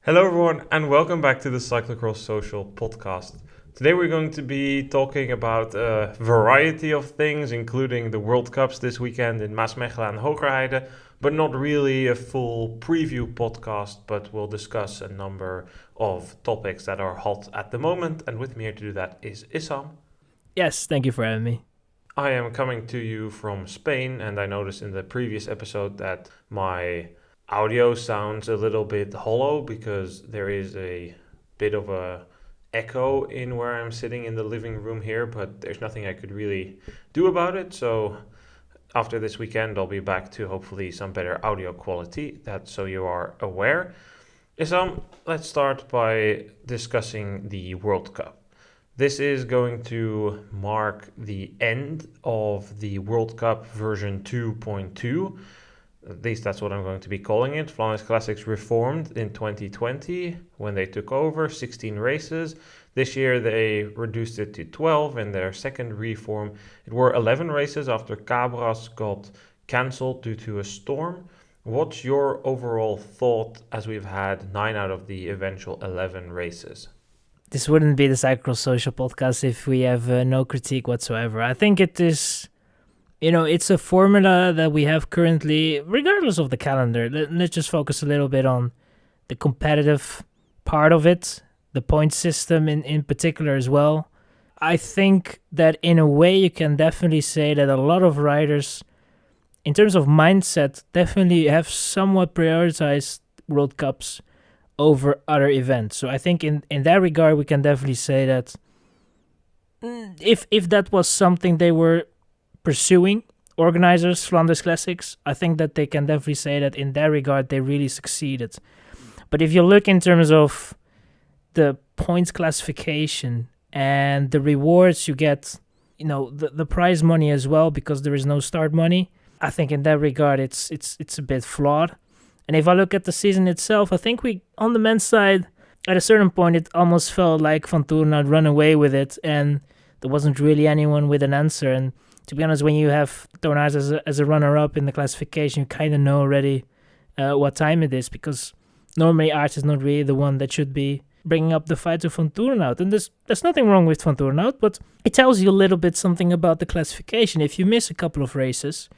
Hello, everyone, and welcome back to the Cyclocross Social podcast. Today, we're going to be talking about a variety of things, including the World Cups this weekend in Maasmechelen and Hogerheide, but not really a full preview podcast, but we'll discuss a number of topics that are hot at the moment. And with me here to do that is Issam. Yes, thank you for having me. I am coming to you from Spain, and I noticed in the previous episode that my audio sounds a little bit hollow because there is a bit of a echo in where I'm sitting in the living room here, but there's nothing I could really do about it. So after this weekend, I'll be back to hopefully some better audio quality, so you are aware. Issam, let's start by discussing the World Cup. This is going to mark the end of the World Cup version 2.2. At least that's what I'm going to be calling it. Flanders Classics reformed in 2020 when they took over, 16 races. This year they reduced it to 12 in their second reform. It were 11 races after Cabras got cancelled due to a storm. What's your overall thought as we've had 9 out of the eventual 11 races? This wouldn't be the Cyclocross Social podcast if we have no critique whatsoever. I think it is... it's a formula that we have currently, regardless of the calendar. Let's just focus a little bit on the competitive part of it, the point system in particular as well. I think that in a way you can definitely say that a lot of riders, in terms of mindset, definitely have somewhat prioritized World Cups over other events. So I think in that regard, we can definitely say that if that was something they were pursuing, organizers, Flanders Classics, I think that they can definitely say that in that regard they really succeeded. But if you look in terms of the points classification and the rewards you get, the prize money as well, because there is no start money, I think in that regard it's a bit flawed. And if I look at the season itself, I think we, on the men's side, at a certain point it almost felt like Van Toorn had run away with it and there wasn't really anyone with an answer. And to be honest, when you have Tornaz as a runner-up in the classification, you kind of know already what time it is, because normally Aerts is not really the one that should be bringing up the fight to Van Toorn out. And there's nothing wrong with Van Toorn out, but it tells you a little bit something about the classification. If you miss a couple of races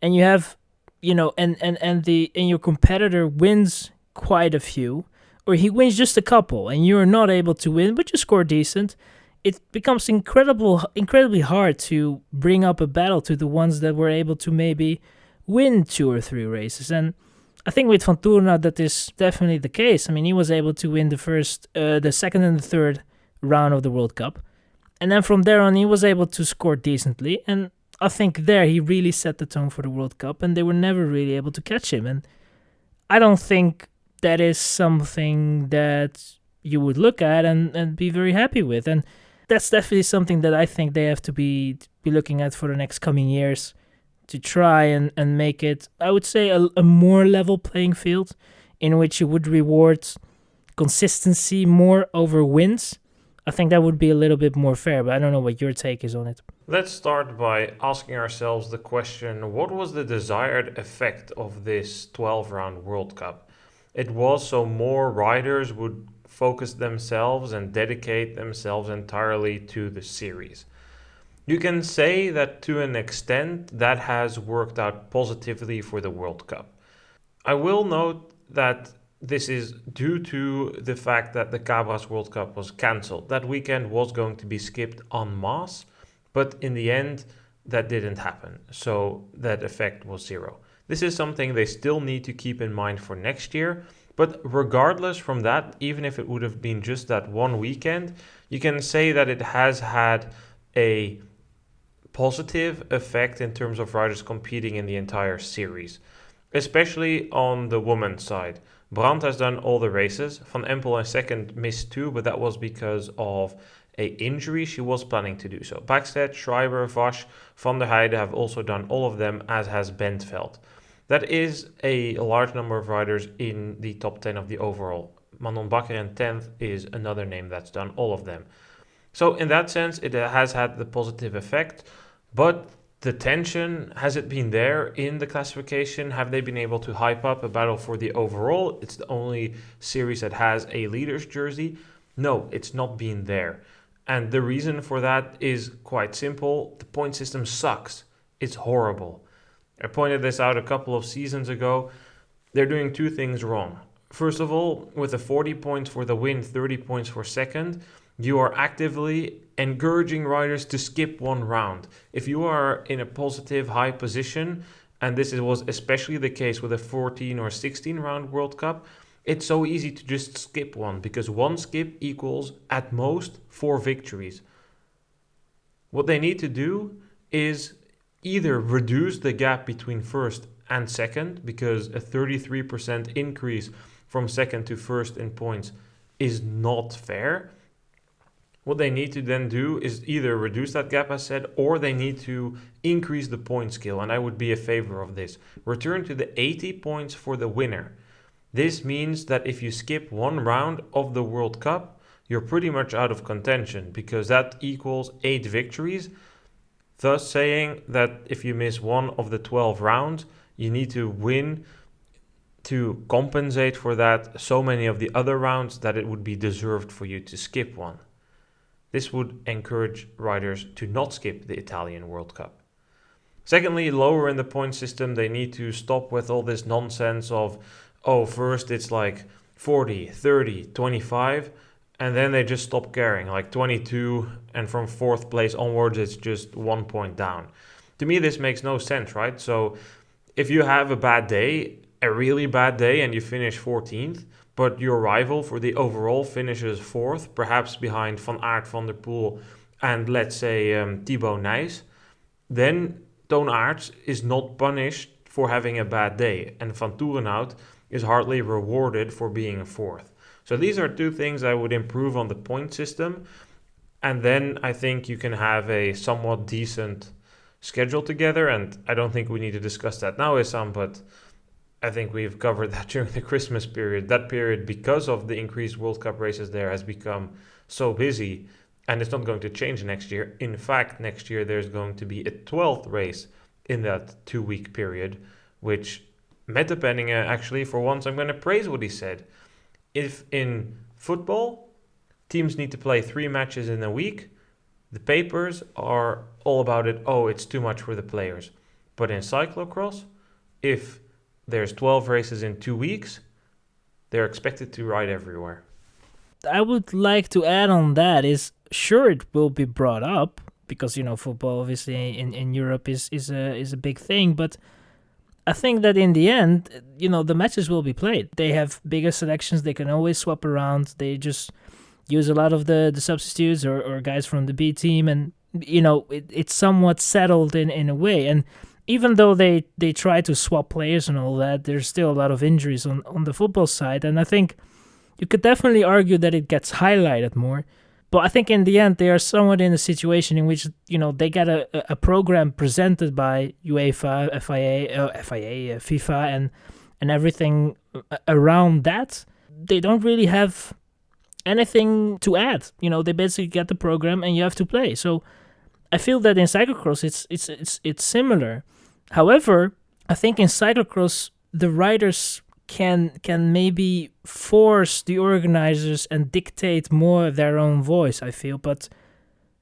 and you have, and your competitor wins quite a few, or he wins just a couple and you're not able to win, but you score decent, it becomes incredibly hard to bring up a battle to the ones that were able to maybe win 2 or 3 races. And I think with Van Toorn that is definitely the case. I mean, he was able to win the second and the third round of the World Cup. And then from there on, he was able to score decently. And I think there he really set the tone for the World Cup, and they were never really able to catch him. And I don't think that is something that you would look at and be very happy with. And that's definitely something that I think they have to be looking at for the next coming years, to try and make it, I would say, a more level playing field in which you would reward consistency more over wins. I think that would be a little bit more fair, but I don't know what your take is on it. Let's start by asking ourselves the question, what was the desired effect of this 12-round World Cup? It was so more riders would focus themselves and dedicate themselves entirely to the series. You can say that to an extent that has worked out positively for the World Cup. I will note that this is due to the fact that the Cabras World Cup was cancelled. That weekend was going to be skipped en masse, but in the end that didn't happen, so that effect was zero. This is something they still need to keep in mind for next year. But regardless from that, even if it would have been just that one weekend, you can say that it has had a positive effect in terms of riders competing in the entire series, especially on the women's side. Brandt has done all the races. Van Empel in second missed 2, but that was because of a injury. She was planning to do so. Backstedt, Schreiber, Vasch, Van der Heijden have also done all of them, as has Bentveld. That is a large number of riders in the top 10 of the overall. Manon Bakker in 10th is another name that's done all of them. So in that sense, it has had the positive effect. But The tension, has it been there in the classification? Have they been able to hype up a battle for the overall? It's the only series that has a leader's jersey. No, it's not been there. And the reason for that is quite simple. The point system sucks. It's horrible. I pointed this out a couple of seasons ago. They're doing two things wrong. First of all, with the 40 points for the win, 30 points for second, you are actively encouraging riders to skip one round. If you are in a positive high position, and this was especially the case with a 14 or 16 round World Cup, it's so easy to just skip one because one skip equals at most 4 victories. What they need to do is either reduce the gap between first and second, because a 33% increase from second to first in points is not fair. What they need to then do is either reduce that gap, as said, or they need to increase the point scale, and I would be a favor of this. Return to the 80 points for the winner. This means that if you skip one round of the World Cup, you're pretty much out of contention, because that equals 8 victories, thus saying that if you miss one of the 12 rounds, you need to win to compensate for that so many of the other rounds that it would be deserved for you to skip one. This would encourage riders to not skip the Italian World Cup. Secondly, lower in the point system, they need to stop with all this nonsense of, first it's like 40, 30, 25, and then they just stop caring, like 22, and from 4th place onwards, it's just 1 point down. To me, this makes no sense, right? So if you have a bad day, a really bad day, and you finish 14th, but your rival for the overall finishes 4th, perhaps behind Van Aert, Van der Poel, and let's say Thibaut Nys, then Toon Aerts is not punished for having a bad day, and Van Toerenhout is hardly rewarded for being 4th. So these are two things I would improve on the point system, and then I think you can have a somewhat decent schedule together, and I don't think we need to discuss that now, Issam, but I think we've covered that during the Christmas period. That period, because of the increased World Cup races there, has become so busy, and it's not going to change next year. In fact, next year there's going to be a 12th race in that 2-week period, which Mette Penninge, actually, for once, I'm going to praise what he said. If in football, teams need to play 3 matches in a week, the papers are all about it, it's too much for the players. But in cyclocross, if there's 12 races in 2 weeks, they're expected to ride everywhere. I would like to add on that is, sure, it will be brought up because, football obviously in Europe is a big thing, but I think that in the end, the matches will be played. They have bigger selections, they can always swap around, they just use a lot of the substitutes or guys from the B team, and it's somewhat settled in a way. And even though they try to swap players and all that, there's still a lot of injuries on the football side. And I think you could definitely argue that it gets highlighted more. But I think in the end, they are somewhat in a situation in which, they get a program presented by UEFA, FIFA, and everything around that. They don't really have anything to add. They basically get the program and you have to play. So I feel that in cyclocross, it's similar. However, I think in cyclocross, the riders can maybe force the organizers and dictate more their own voice, I feel. But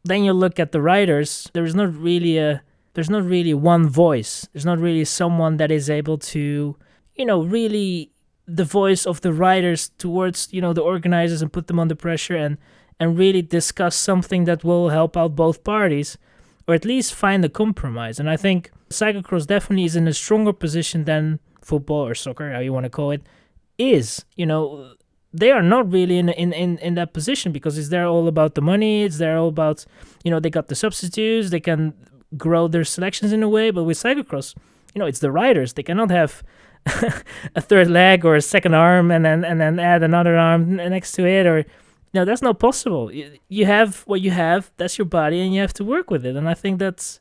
then you look at the riders, there's not really one voice. There's not really someone that is able to, really the voice of the riders towards, the organizers and put them under pressure and really discuss something that will help out both parties, or at least find a compromise. And I think cyclocross definitely is in a stronger position than football or soccer, how you want to call it, is. They are not really in that position because it's there all about the money. It's there all about, they got the substitutes. They can grow their selections in a way. But with cyclocross, it's the riders. They cannot have a third leg or a second arm and then add another arm next to it, or that's not possible. You have what you have. That's your body, and you have to work with it. And I think that's,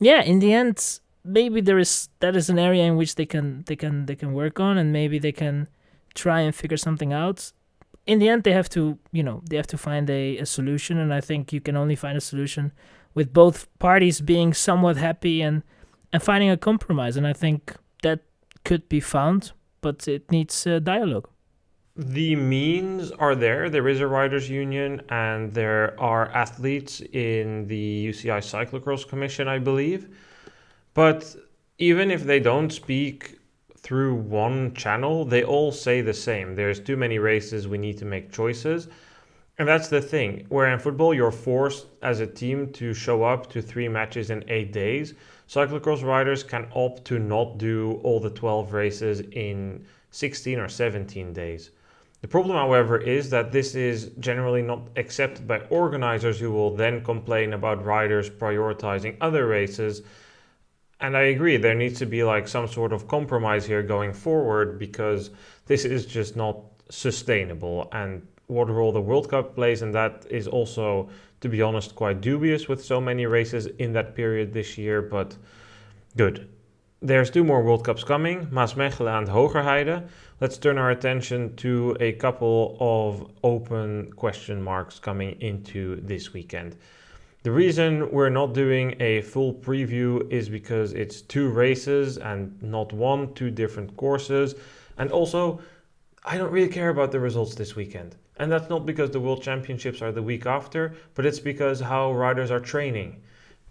in the end, maybe that is an area in which they can work on, and maybe they can try and figure something out. In the end, they have to find a solution, and I think you can only find a solution with both parties being somewhat happy and finding a compromise. And I think that could be found, but it needs dialogue. The means are there. There is a riders' union, and there are athletes in the UCI Cyclocross Commission, I believe. But even if they don't speak through one channel, they all say the same. There's too many races, we need to make choices. And that's the thing, where in football you're forced as a team to show up to 3 matches in 8 days. Cyclocross riders can opt to not do all the 12 races in 16 or 17 days. The problem, however, is that this is generally not accepted by organizers, who will then complain about riders prioritizing other races. And I agree, there needs to be like some sort of compromise here going forward, because this is just not sustainable. And what role the World Cup plays in that is also, to be honest, quite dubious with so many races in that period this year, but good. There's 2 more World Cups coming, Maasmechelen and Hogerheide. Let's turn our attention to a couple of open question marks coming into this weekend. The reason we're not doing a full preview is because it's 2 races and not 1, 2 different courses. And also, I don't really care about the results this weekend. And that's not because the World Championships are the week after, but it's because how riders are training.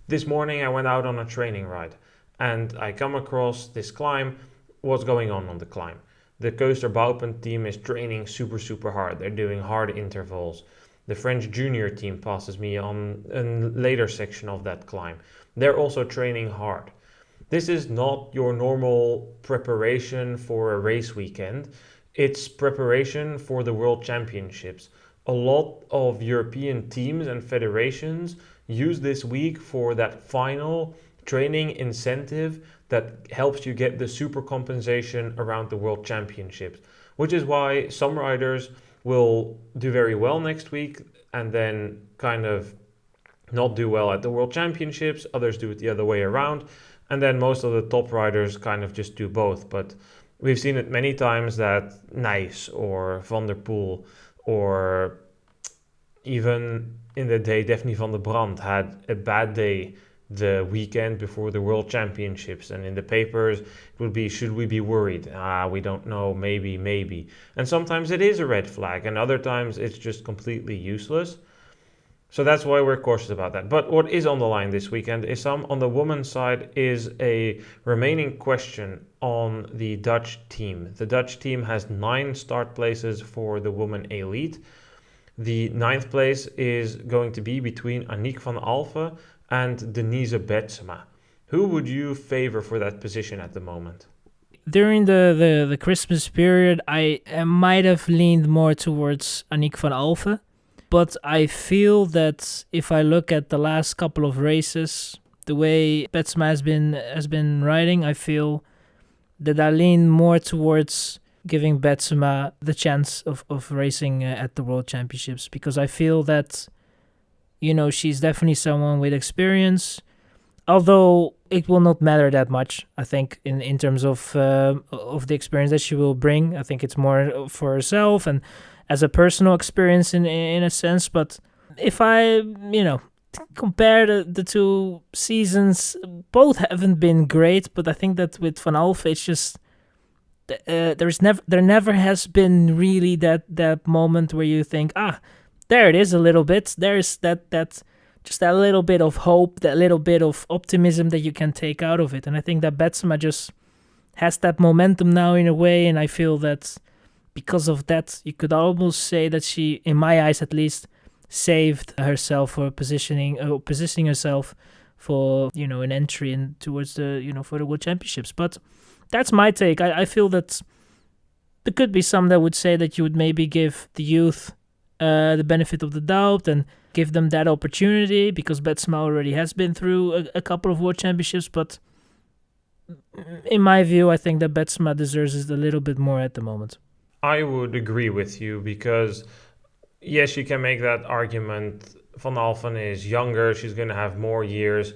This morning I went out on a training ride and I come across this climb. What's going on the climb? The Coaster Bouwpunt team is training super hard. They're doing hard intervals. The French junior team passes me on a later section of that climb. They're also training hard. This is not your normal preparation for a race weekend. It's preparation for the World Championships. A lot of European teams and federations use this week for that final training incentive that helps you get the super compensation around the World Championships, which is why some riders will do very well next week and then kind of not do well at the World Championships. Others do it the other way around. And then most of the top riders kind of just do both. But we've seen it many times that Nijs or Van der Poel, or even in the day Daphne van der Brand had a bad day the weekend before the World Championships, and in the papers it would be, should we be worried? We don't know, maybe. And sometimes it is a red flag, and other times it's just completely useless. So that's why we're cautious about that. But what is on the line this weekend, Issam, on the women's side, is a remaining question on the Dutch team. The Dutch team has 9 start places for the women elite. The 9th place is going to be between Aniek van Alphen and Denise Betsema. Who would you favor for that position at the moment? During the Christmas period, I might have leaned more towards Aniek van Alphen. But I feel that if I look at the last couple of races, the way Betsema has been riding, I feel that I lean more towards giving Betsema the chance of racing at the World Championships, because I feel that, you know, she's definitely someone with experience, although it will not matter that much, I think, in terms of the experience that she will bring. I think it's more for herself and as a personal experience in a sense. But if I, compare the 2 seasons, both haven't been great, but I think that with Van Alphen, it's just there never has been really that moment where you think, there it is a little bit. There's that just that little bit of hope, that little bit of optimism that you can take out of it. And I think that Betsema just has that momentum now in a way, and I feel that because of that, you could almost say that she, in my eyes at least, saved herself for positioning herself for an entry in towards the for the World Championships. But that's my take. I feel that there could be some that would say that you would maybe give the youth the benefit of the doubt and give them that opportunity, because Betsema already has been through a couple of World Championships. But in my view, I think that Betsema deserves it a little bit more at the moment. I would agree with you, because yes, you can make that argument. Van Alphen is younger, she's going to have more years.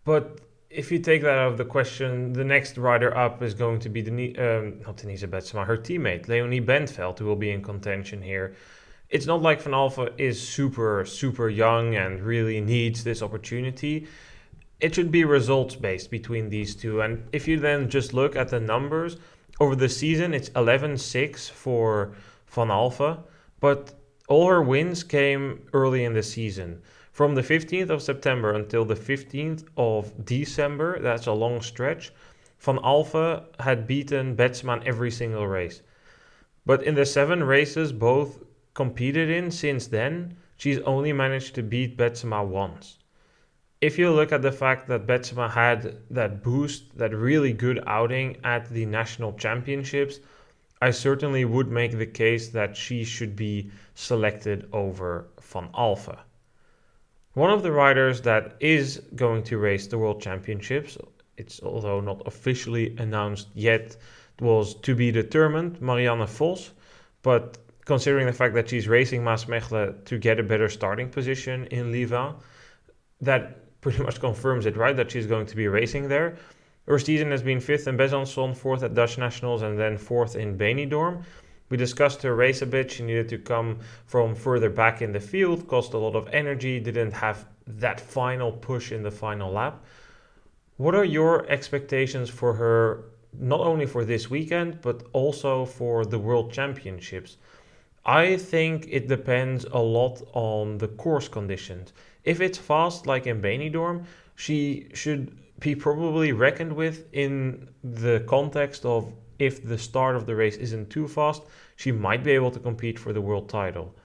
But if you take that out of the question, the next rider up is going to be not Denise Betsema, her teammate, Leonie Bentveld, who will be in contention here. It's not like Van Alphen is super, super young and really needs this opportunity. It should be results based between these two. And if you then just look at the numbers over the season, it's 11-6 for Van Alphen, but all her wins came early in the season. From the 15th of September until the 15th of December, that's a long stretch, Van Alphen had beaten Betsema in every single race. But in the 7 races both competed in since then, she's only managed to beat Betsema once. If you look at the fact that Betsema had that boost, that really good outing at the national championships, I certainly would make the case that she should be selected over Van Alphen. One of the riders that is going to race the World Championships, it's although not officially announced yet, was to be determined, Marianne Vos, but considering the fact that she's racing Maasmechelen to get a better starting position in Ливан, that pretty much confirms it, right? That she's going to be racing there. Her season has been 5th in Besançon, 4th at Dutch Nationals, and then 4th in Benidorm. We discussed her race a bit. She needed to come from further back in the field, cost a lot of energy, didn't have that final push in the final lap. What are your expectations for her, not only for this weekend, but also for the World Championships? I think it depends a lot on the course conditions. If it's fast, like in Benidorm, she should be probably reckoned with in the context of if the start of the race isn't too fast, she might be able to compete for the world title.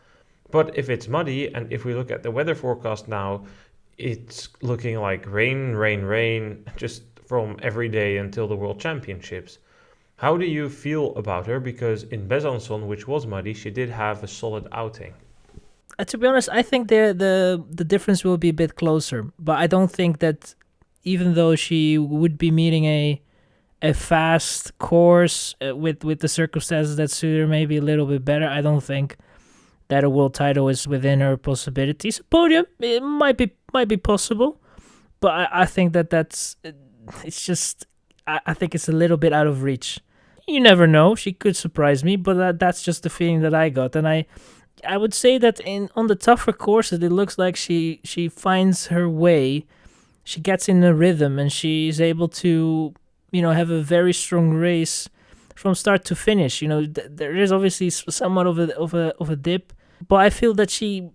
But if it's muddy, and if we look at the weather forecast now, it's looking like rain, rain, rain, just from every day until the World Championships. How do you feel about her? Because in Besançon, which was muddy, she did have a solid outing. To be honest, I think the difference will be a bit closer. But I don't think that even though she would be meeting a fast course with the circumstances that suit her maybe a little bit better, I don't think that a world title is within her possibilities. Podium, it might be possible, but I think it's just, I think it's a little bit out of reach. You never know, she could surprise me, but that's just the feeling that I got. And I would say that on the tougher courses, it looks like she finds her way, she gets in a rhythm, and she's able to, have a very strong race from start to finish. There is obviously somewhat of a dip, but I feel that she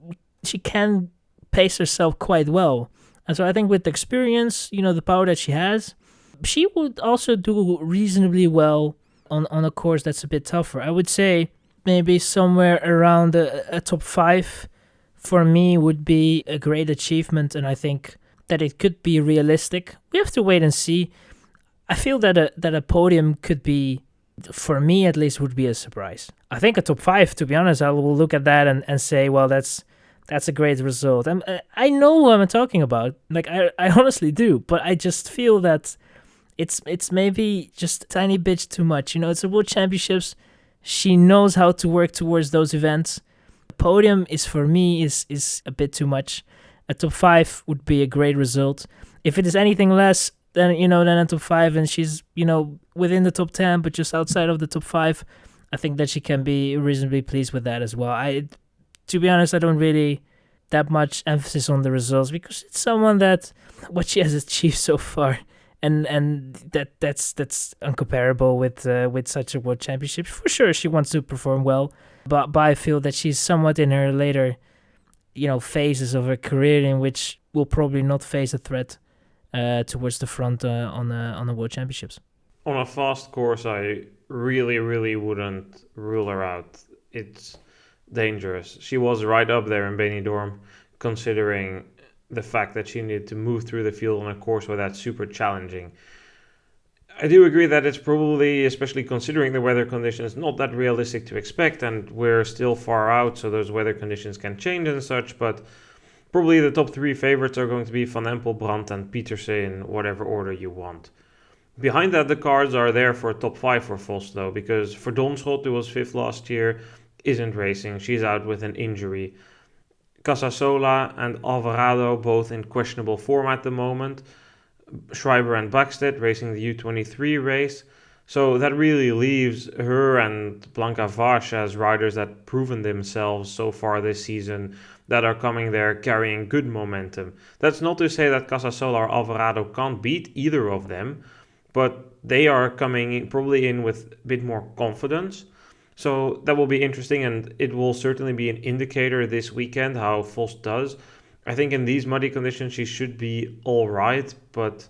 can pace herself quite well. And so I think with the experience, the power that she has, she would also do reasonably well on a course that's a bit tougher. I would say maybe somewhere around a top 5 for me would be a great achievement, and I think that it could be realistic. We have to wait and see. I feel that a podium could be, for me at least, would be a surprise. I think a top 5, to be honest, I will look at that and say, well, that's a great result. I know who I'm talking about. Like, I honestly do, but I just feel that it's maybe just a tiny bit too much. It's a World Championships. She knows how to work towards those events. Podium is, for me, is a bit too much. A top 5 would be a great result. If it is anything less than a top 5, and she's within the top 10 but just outside of the top 5, I think that she can be reasonably pleased with that as well. To be honest, I don't really that much emphasis on the results, because it's someone that what she has achieved so far, and that's uncomparable with such a World Championship. For sure, she wants to perform well, but I feel that she's somewhat in her later phases of her career in which will probably not face a threat towards the front on the World Championships. On a fast course, I really, really wouldn't rule her out. It's dangerous. She was right up there in Benidorm, considering the fact that she needed to move through the field on a course where that's super challenging. I do agree that it's probably, especially considering the weather conditions, not that realistic to expect, and we're still far out, so those weather conditions can change and such, but probably the top 3 favorites are going to be Van Empel, Brandt, and Pieterse in whatever order you want. Behind that, the cards are there for a top 5 for Vos, though, because Verdonschot, who was 5th last year, isn't racing. She's out with an injury. Casasola and Alvarado both in questionable form at the moment. Schreiber and Backstedt racing the U23 race. So that really leaves her and Blanca Vash as riders that proven themselves so far this season, that are coming there carrying good momentum. That's not to say that Casasola or Alvarado can't beat either of them, but they are coming probably in with a bit more confidence. So that will be interesting, and it will certainly be an indicator this weekend how Vos does. I think in these muddy conditions she should be all right, but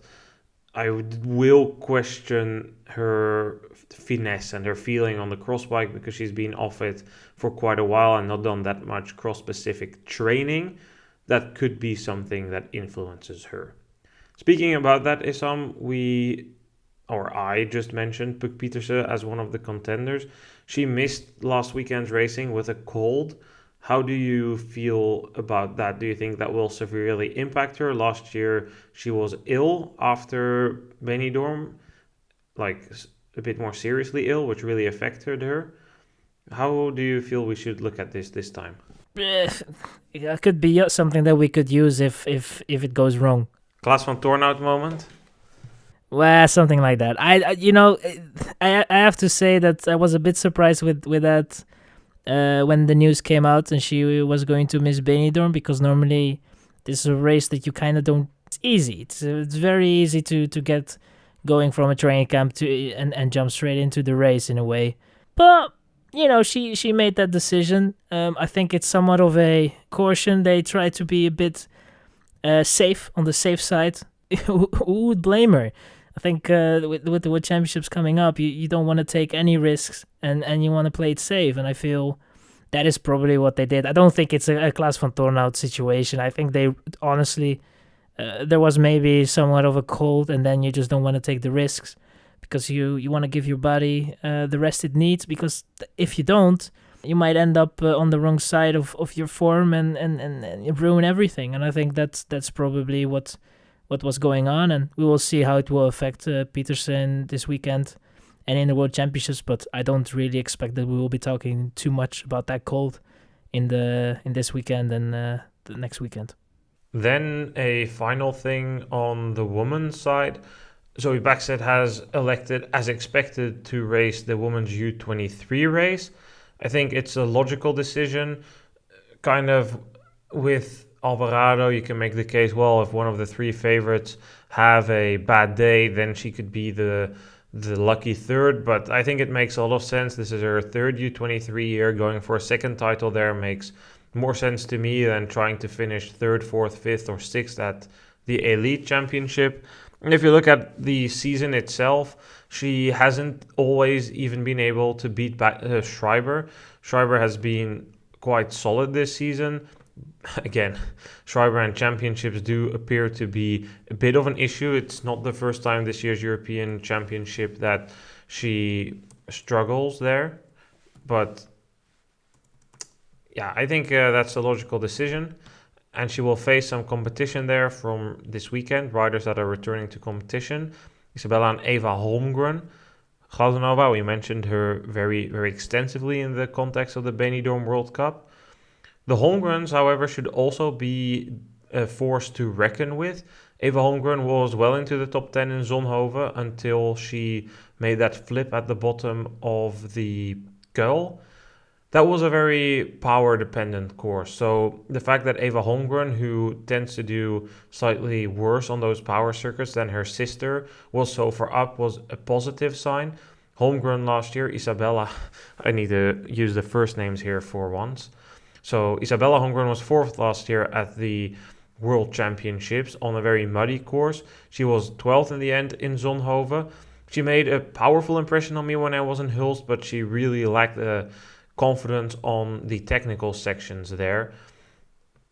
I will question her finesse and her feeling on the cross bike, because she's been off it for quite a while and not done that much cross specific training. That could be something that influences her. Speaking about that, Issam, I just mentioned Puk Pieterse as one of the contenders. She missed last weekend's racing with a cold. How do you feel about that? Do you think that will severely impact her? Last year, she was ill after Benidorm, like a bit more seriously ill, which really affected her. How do you feel we should look at this time? It could be something that we could use if it goes wrong. Klaas van Tornout moment? Well, something like that. I have to say that I was a bit surprised with that when the news came out and she was going to miss Benidorm, because normally this is a race that you kind of don't. It's easy. It's very easy to get going from a training camp to and jump straight into the race in a way. But she made that decision. I think it's somewhat of a caution. They try to be a bit safe, on the safe side. Who would blame her? I think with the World Championships coming up, you don't want to take any risks, and you want to play it safe. And I feel that is probably what they did. I don't think it's a Klaas van Tornout situation. I think they honestly, there was maybe somewhat of a cold, and then you just don't want to take the risks, because you want to give your body the rest it needs, because if you don't, you might end up on the wrong side of your form and ruin everything. And I think that's probably what was going on, and we will see how it will affect Peterson this weekend and in the World Championships. But I don't really expect that we will be talking too much about that cold in this weekend and the next weekend. Then a final thing on the women's side. Zoe Backstedt has elected, as expected, to race the women's U23 race. I think it's a logical decision. Kind of with Alvarado, you can make the case, well, if one of the three favorites have a bad day, then she could be the lucky third. But I think it makes a lot of sense. This is her third U23 year. Going for a second title there makes more sense to me than trying to finish third, fourth, fifth, or sixth at the Elite Championship. And if you look at the season itself, she hasn't always even been able to beat Schreiber. Schreiber has been quite solid this season. Again, Schreiber and championships do appear to be a bit of an issue. It's not the first time this year's European Championship that she struggles there. But yeah, I think that's a logical decision. And she will face some competition there from this weekend, riders that are returning to competition. Isabella and Eva Holmgren. Glazenova, we mentioned her very, very extensively in the context of the Benidorm World Cup. The Holmgrens, however, should also be a force to reckon with. Eva Holmgren was well into the top 10 in Zonhoven until she made that flip at the bottom of the Kuil. That was a very power-dependent course. So the fact that Eva Holmgren, who tends to do slightly worse on those power circuits than her sister, was so far up was a positive sign. Holmgren last year, Isabella, I need to use the first names here for once. So Isabella Holmgren was fourth last year at the World Championships on a very muddy course. She was 12th in the end in Zonhoven. She made a powerful impression on me when I was in Hulst, but she really lacked the confidence on the technical sections there.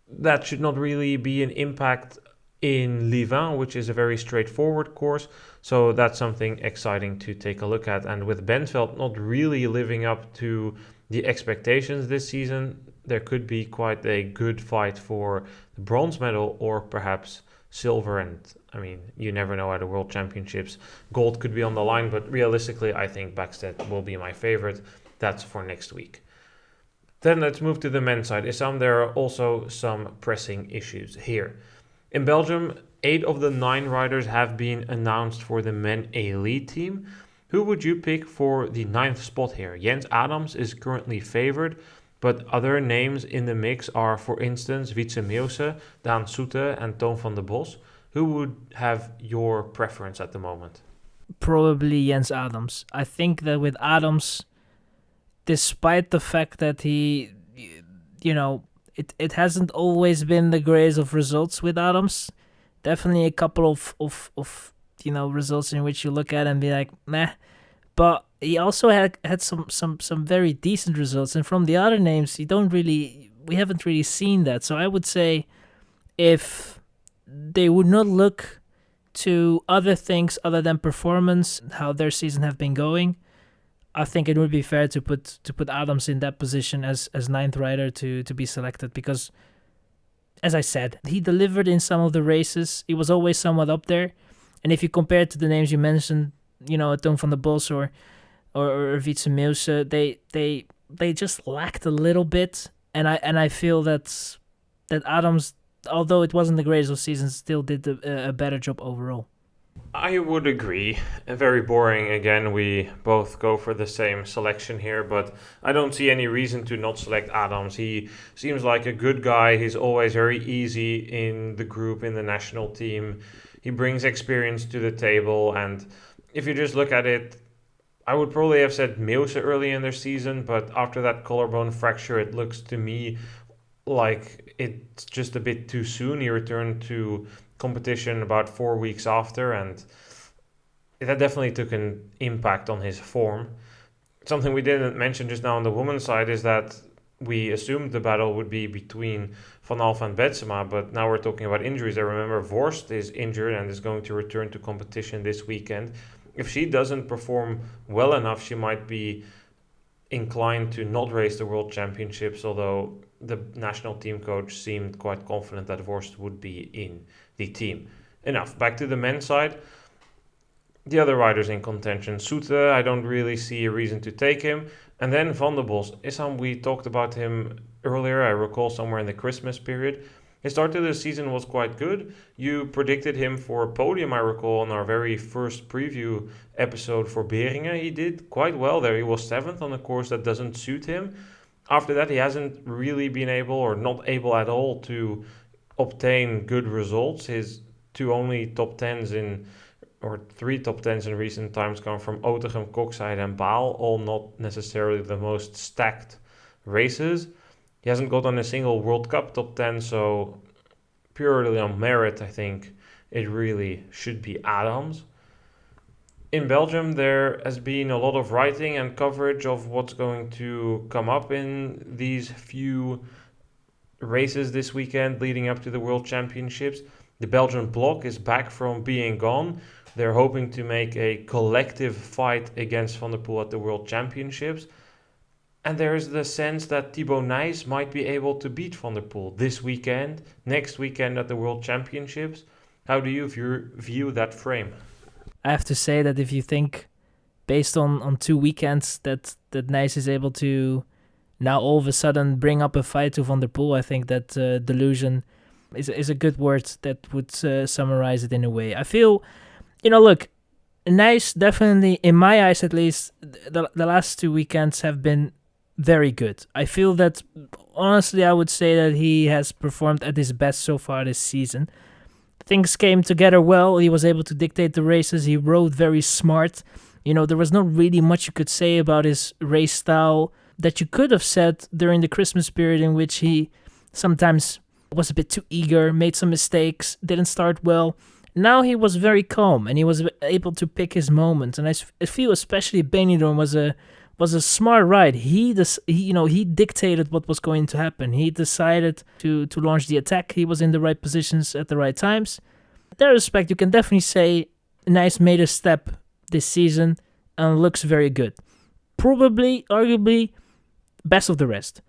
That should not really be an impact in Ливен, which is a very straightforward course. So that's something exciting to take a look at. And with Bentveld not really living up to the expectations this season, there could be quite a good fight for the bronze medal or perhaps silver. And I mean, you never know at the World Championships. Gold could be on the line, but realistically, I think Backstedt will be my favorite. That's for next week. Then let's move to the men's side. Issam, there are also some pressing issues here. In Belgium, 8 of the 9 riders have been announced for the men elite team. Who would you pick for the ninth spot here? Jens Adams is currently favored, but other names in the mix are, for instance, Wietse Meeuwse, Daan Soete, and Toon van der Bos. Who would have your preference at the moment? Probably Jens Adams. I think that with Adams, despite the fact that he, it hasn't always been the greatest of results with Adams. Definitely a couple of results in which you look at and be like, meh. But he also had some very decent results, and from the other names, we haven't really seen that. So I would say, if they would not look to other things other than performance, how their season have been going, I think it would be fair to put Adams in that position as ninth rider to be selected, because, as I said, he delivered in some of the races. He was always somewhat up there, and if you compare it to the names you mentioned, Toon van der Bos or Wietse Meeuwse, they just lacked a little bit, and I feel that Adams, although it wasn't the greatest of seasons, still did a better job overall. I would agree. Very boring. Again, we both go for the same selection here, but I don't see any reason to not select Adams. He seems like a good guy. He's always very easy in the group, in the national team. He brings experience to the table, and if you just look at it, I would probably have said Meeuwse early in their season, but after that collarbone fracture, it looks to me like it's just a bit too soon. He returned to competition about 4 weeks after, and that definitely took an impact on his form. Something we didn't mention just now on the women's side is that we assumed the battle would be between Van Alphen and Betsema, but now we're talking about injuries. I remember Vorst is injured and is going to return to competition this weekend. If she doesn't perform well enough, she might be inclined to not race the World Championships, although the national team coach seemed quite confident that Vorst would be in the team. Enough. Back to the men's side. The other riders in contention. Soete, I don't really see a reason to take him. And then Van der Bos. Issam, we talked about him earlier, I recall somewhere in the Christmas period. His start to the season was quite good. You predicted him for a podium, I recall, on our very first preview episode for Beringen. He did quite well there. He was 7th on a course that doesn't suit him. After that, he hasn't really been able, or not able at all, to obtain good results. His two only top 10s or 3 top 10s in recent times come from Otegem, Koksijde and Baal, all not necessarily the most stacked races. He hasn't got on a single World Cup top 10, so purely on merit, I think it really should be Adams. In Belgium, there has been a lot of writing and coverage of what's going to come up in these few races this weekend leading up to the World Championships. The Belgian bloc is back from being gone. They're hoping to make a collective fight against Van der Poel at the World Championships. And there is the sense that Thibaut Nys might be able to beat Van der Poel this weekend, next weekend at the World Championships. How do you view that frame? I have to say that if you think, based on 2 weekends, that Nys is able to now all of a sudden bring up a fight to Van der Poel, I think that delusion is a good word that would summarize it in a way. I feel, look, Nys definitely, in my eyes at least, the last 2 weekends have been very good. I feel that, honestly, I would say that he has performed at his best so far this season. Things came together well. He was able to dictate the races. He rode very smart. There was not really much you could say about his race style that you could have said during the Christmas period, in which he sometimes was a bit too eager, made some mistakes, didn't start well. Now he was very calm and he was able to pick his moments. And I feel especially Benidorm was a smart ride. He dictated what was going to happen. He decided to launch the attack. He was in the right positions at the right times. In that respect, you can definitely say Nys made a step this season and looks very good. Probably, arguably, best of the rest.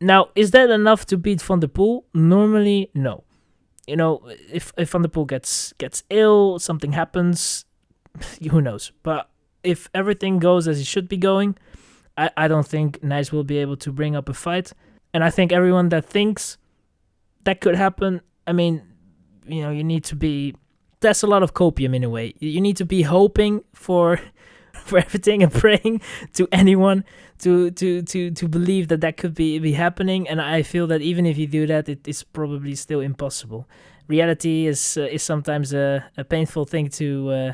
Now, is that enough to beat Van der Poel? Normally, no. If Van der Poel gets ill, something happens, who knows. But if everything goes as it should be going, I don't think Nys will be able to bring up a fight. And I think everyone that thinks that could happen, you need to be... That's a lot of copium in a way. You need to be hoping for for everything and praying to anyone to believe that could be happening. And I feel that even if you do that, it is probably still impossible. Reality is sometimes a painful thing to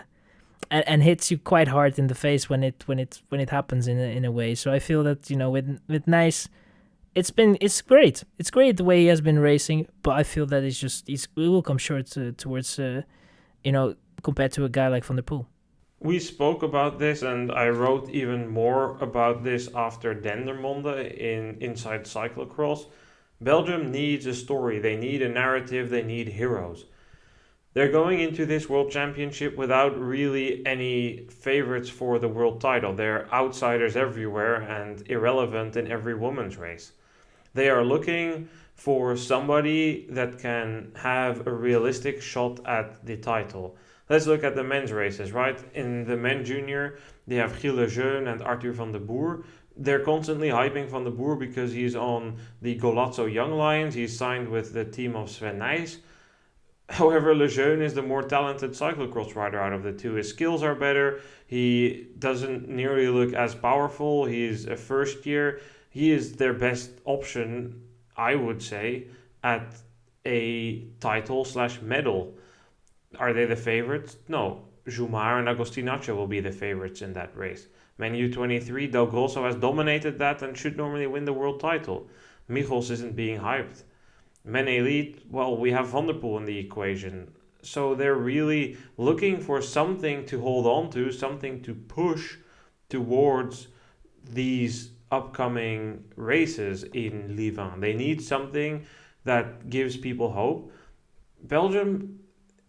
and hits you quite hard in the face when it happens in a way. So I feel that with Nice, it's great. It's great the way he has been racing, but I feel that it will come short towards compared to a guy like Van der Poel. We spoke about this, and I wrote even more about this after Dendermonde in Inside Cyclocross. Belgium needs a story, they need a narrative, they need heroes. They're going into this World Championship without really any favorites for the world title. They're outsiders everywhere and irrelevant in every women's race. They are looking for somebody that can have a realistic shot at the title. Let's look at the men's races, right? In the men junior, they have Gilles Lejeune and Arthur van der Boer. They're constantly hyping Van der Boer because he's on the Golazzo Young Lions. He's signed with the team of Sven Nys. However, Lejeune is the more talented cyclocross rider out of the two. His skills are better. He doesn't nearly look as powerful. He's a first year. He is their best option, I would say, at a title/medal. Are they the favorites? No. Jumar and Agostinaccio will be the favorites in that race. Men U23, Del Grosso has dominated that and should normally win the world title. Michels isn't being hyped. Men Elite, well, we have Van der Poel in the equation. So they're really looking for something to hold on to, something to push towards these upcoming races in Ливан. They need something that gives people hope. Belgium,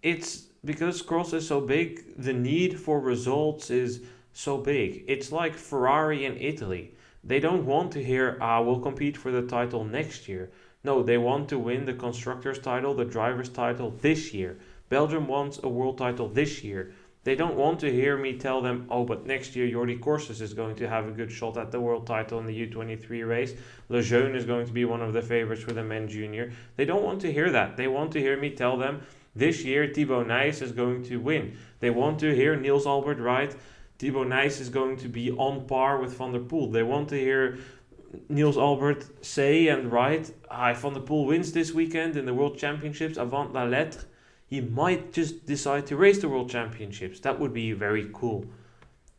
it's because cross is so big, the need for results is so big. It's like Ferrari in Italy. They don't want to hear, we'll compete for the title next year. No, they want to win the constructor's title, the driver's title this year. Belgium wants a world title this year. They don't want to hear me tell them, but next year Jordi Corses is going to have a good shot at the world title in the U23 race. Lejeune is going to be one of the favorites for the men junior. They don't want to hear that. They want to hear me tell them, this year Thibaut Nys is going to win. They want to hear Niels Albert write, Thibaut Nys is going to be on par with Van der Poel. They want to hear Niels Albert say and write, if Van der Poel wins this weekend in the World Championships, avant la lettre, he might just decide to race the World Championships. That would be very cool.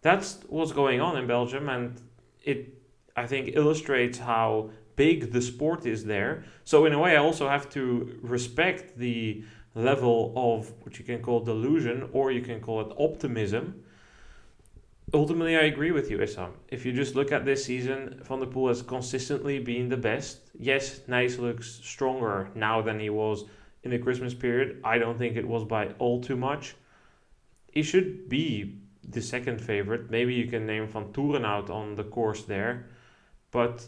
That's what's going on in Belgium, and it, I think, illustrates how big the sport is there. So in a way, I also have to respect the level of what you can call delusion, or you can call it optimism. Ultimately, I agree with you, Issam. If you just look at this season, Van der Poel has consistently been the best. Yes, Nys looks stronger now than he was in the Christmas period. I don't think it was by all too much. He should be the second favorite. Maybe you can name Van Toeren out on the course there. But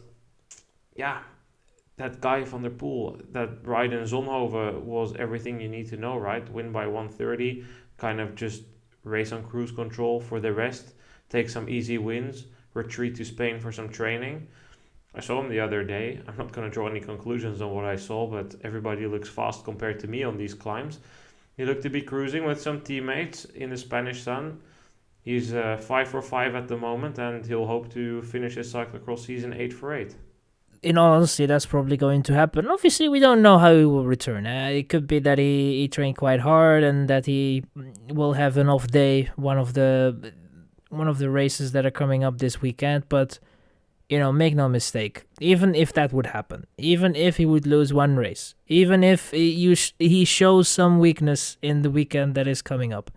yeah, that guy Van der Poel, that ride in Zonhoven was everything you need to know, right? Win by 1:30, kind of just race on cruise control for the rest. Take some easy wins, retreat to Spain for some training. I saw him the other day. I'm not going to draw any conclusions on what I saw, but everybody looks fast compared to me on these climbs. He looked to be cruising with some teammates in the Spanish sun. He's 5 for 5 at the moment, and he'll hope to finish his cyclocross season 8 for 8. In all honesty, that's probably going to happen. Obviously, we don't know how he will return. It could be that he trained quite hard and that he will have an off day, one of the races that are coming up this weekend. But, make no mistake, even if that would happen, even if he would lose one race, even if he shows some weakness in the weekend that is coming up,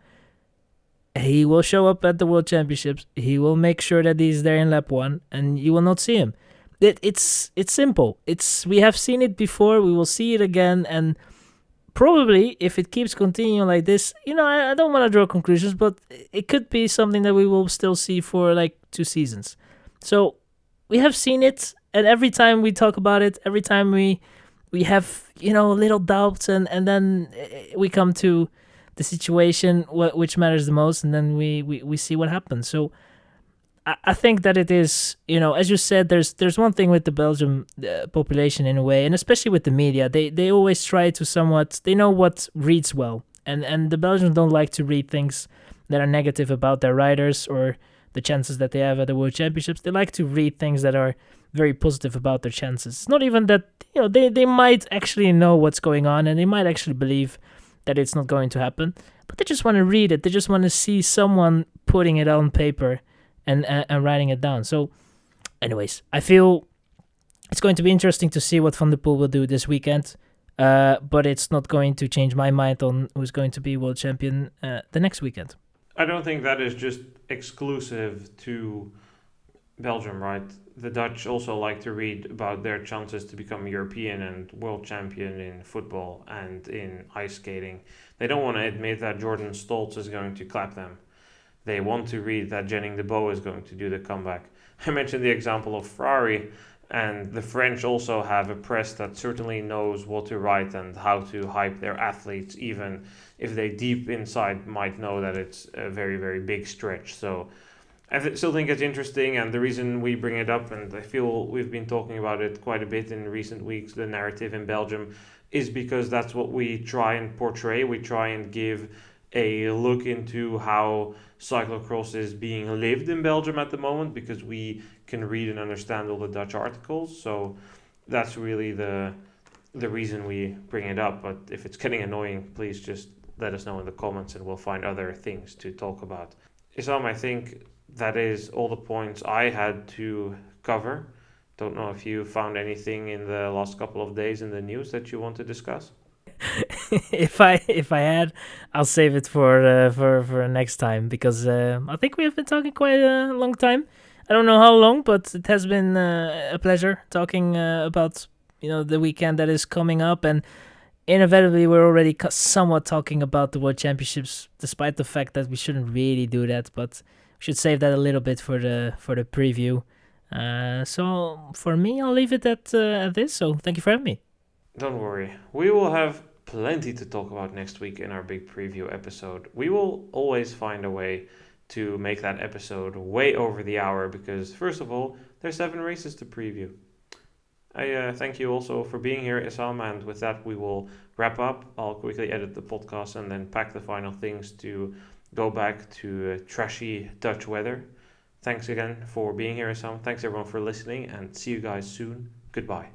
he will show up at the World Championships. He will make sure that he's there in lap 1, and you will not see him. It's simple. We have seen it before. We will see it again, and probably if it keeps continuing like this, I don't want to draw conclusions, but it could be something that we will still see for like 2 seasons. So we have seen it, and every time we talk about it, every time we have little doubts, and then we come to the situation which matters the most, and then we see what happens. So I think that it is, as you said, there's one thing with the Belgian population in a way, and especially with the media, they always try to they know what reads well, and the Belgians don't like to read things that are negative about their riders, or the chances that they have at the World Championships. They like to read things that are very positive about their chances. It's not even that, they might actually know what's going on and they might actually believe that it's not going to happen, but they just want to read it. They just want to see someone putting it on paper and writing it down. So, anyways, I feel it's going to be interesting to see what Van der Poel will do this weekend. But it's not going to change my mind on who's going to be world champion the next weekend. I don't think that is just exclusive to Belgium, right? The Dutch also like to read about their chances to become European and world champion in football and in ice skating. They don't want to admit that Jordan Stoltz is going to clap them. They want to read that Jenning de Boer is going to do the comeback. I mentioned the example of Ferrari, and the French also have a press that certainly knows what to write and how to hype their athletes, even if they deep inside might know that it's a very, very big stretch. So I still think it's interesting, and the reason we bring it up, and I feel we've been talking about it quite a bit in recent weeks, the narrative in Belgium, is because that's what we try and portray. We try and give a look into how cyclocross is being lived in Belgium at the moment, because we can read and understand all the Dutch articles. So that's really the reason we bring it up. But if it's getting annoying, please just let us know in the comments and we'll find other things to talk about. Issam, I think that is all the points I had to cover. Don't know if you found anything in the last couple of days in the news that you want to discuss. if I had, I'll save it for next time, because I think we have been talking quite a long time. I don't know how long, but it has been a pleasure talking about the weekend that is coming up, and inevitably we're already somewhat talking about the World Championships, despite the fact that we shouldn't really do that, but we should save that a little bit for the preview. So for me, I'll leave it at this. So thank you for having me. Don't worry, we will have plenty to talk about next week in our big preview episode. We will always find a way to make that episode way over the hour, because first of all, there's 7 races to preview. I thank you also for being here, Issam, and with that we will wrap up. I'll quickly edit the podcast and then pack the final things to go back to trashy Dutch weather. Thanks again for being here, Issam. Thanks everyone for listening, and see you guys soon. Goodbye.